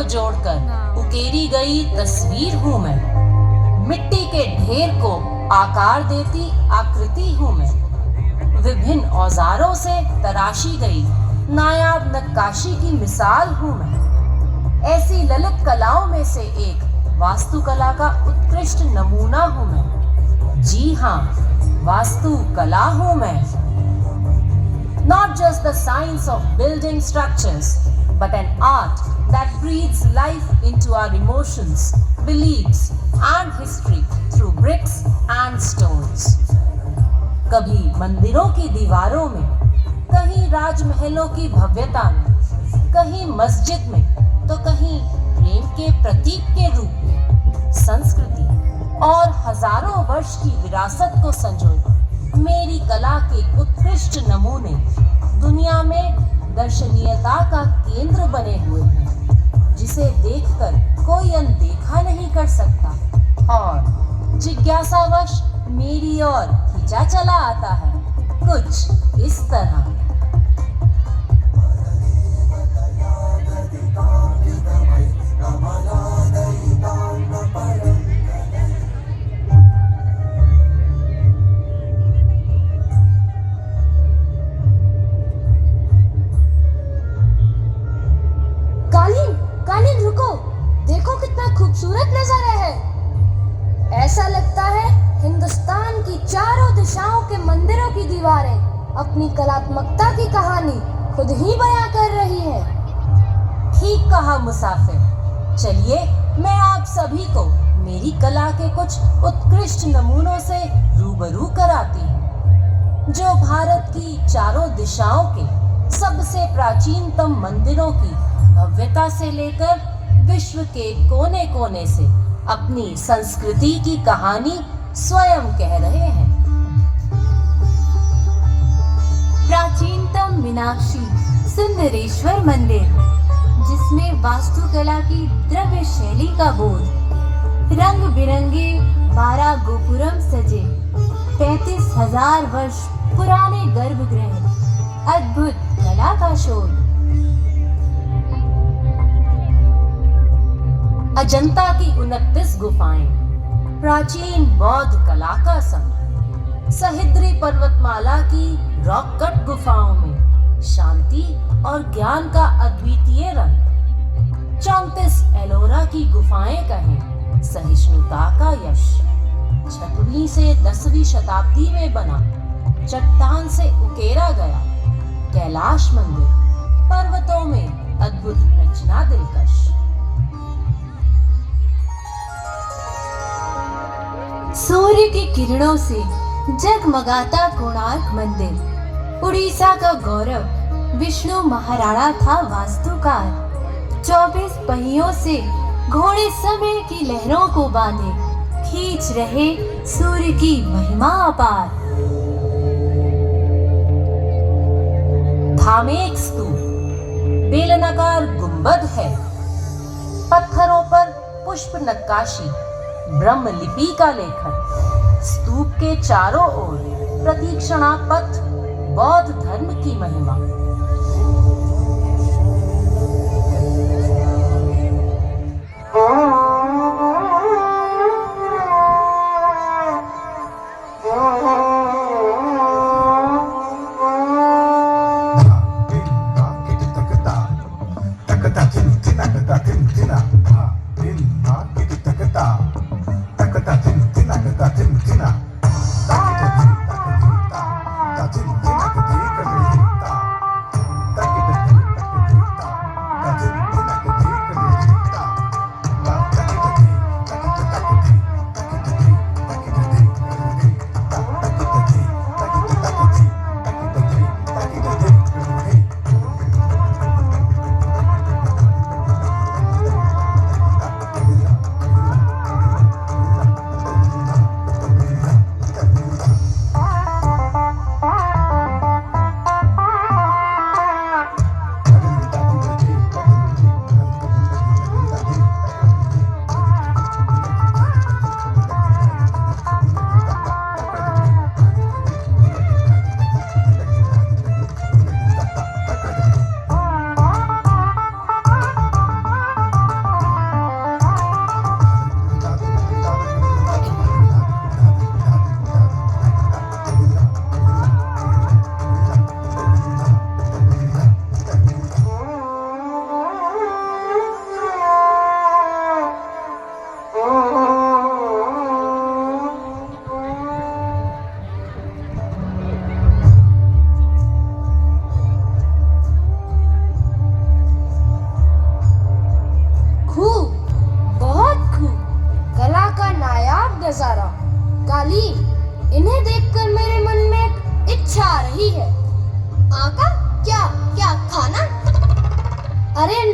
जोड़कर उकेरी गई तस्वीर हूँ मैं। मिट्टी के ढेर को आकार देती आकृति हूँ मैं। विभिन्न औजारों से तराशी गई नायाब नक्काशी की मिसाल हूँ मैं। ऐसी ललित कलाओं में से एक वास्तुकला का उत्कृष्ट नमूना हूँ मैं। जी हाँ, वास्तुकला हूँ मैं। Not just the science of building structures, but an art that breathes life into our emotions, beliefs, and history through bricks and stones. कभी मंदिरों की दीवारों में, कहीं राजमहलों की भव्यता में, कहीं मस्जिद में, तो कहीं प्रेम के प्रतीक के रूप में संस्कृति और हजारों वर्ष की विरासत को संजोए मेरी कला के उत्कृष्ट नमूने दुनिया में दर्शनीयता का केंद्र बने हुए हैं, जिसे देखकर कोई अनदेखा नहीं कर सकता और जिज्ञासावश मेरी ओर खींचा चला आता है, कुछ इस तरह। कालीन रुको, देखो कितना खूबसूरत नजारा है। ऐसा लगता है हिंदुस्तान की चारों दिशाओं के मंदिरों की दीवारें अपनी कलात्मकता की कहानी खुद ही बयां कर रही है। ठीक कहा मुसाफिर। चलिए मैं आप सभी को मेरी कला के कुछ उत्कृष्ट नमूनों से रूबरू कराती हूँ, जो भारत की चारों दिशाओं के सबसे प्राचीनतम मंदिरों की भव्यता से लेकर विश्व के कोने कोने से अपनी संस्कृति की कहानी स्वयं कह रहे हैं। प्राचीनतम मीनाक्षी सुंदरेश्वर मंदिर, जिसमें वास्तुकला की द्रव्य शैली का बोध, रंग बिरंगे 12 गोपुरम सजे, 35,000 वर्ष पुराने गर्भगृह, अद्भुत कला का शोध। अजंता की 29 गुफाएं, प्राचीन बौद्ध कला का संग, सह्याद्री पर्वतमाला की रॉक कट गुफाओं में शांति और ज्ञान का अद्वितीय रंग, 34 एलोरा की गुफाएं कहें सहिष्णुता का यश, 6वीं से 10वीं शताब्दी में बना चट्टान से उकेरा गया कैलाश मंदिर, पर्वतों में अद्भुत रचना दिलकश। सूर्य की किरणों से जगमगाता कोणार्क मंदिर, उड़ीसा का गौरव विष्णु महाराणा था वास्तुकार। 24 पहियों से घोड़े समय की लहरों को बांधे खींच रहे सूर्य की महिमा अपार। धामेक स्तूप बेलनाकार गुंबद है, पत्थरों पर पुष्प नक्काशी, ब्रह्म लिपि का लेखन, स्तूप के चारों ओर प्रतीक्षणा पथ, बौद्ध धर्म की महिमा।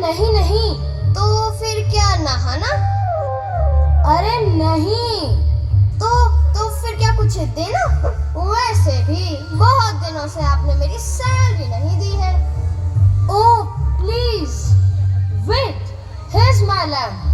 नहीं नहीं। तो फिर क्या नहाना? अरे नहीं। तो फिर क्या कुछ देना? वैसे भी बहुत दिनों से आपने मेरी सैलरी नहीं दी है। Oh please wait, here's my lamp.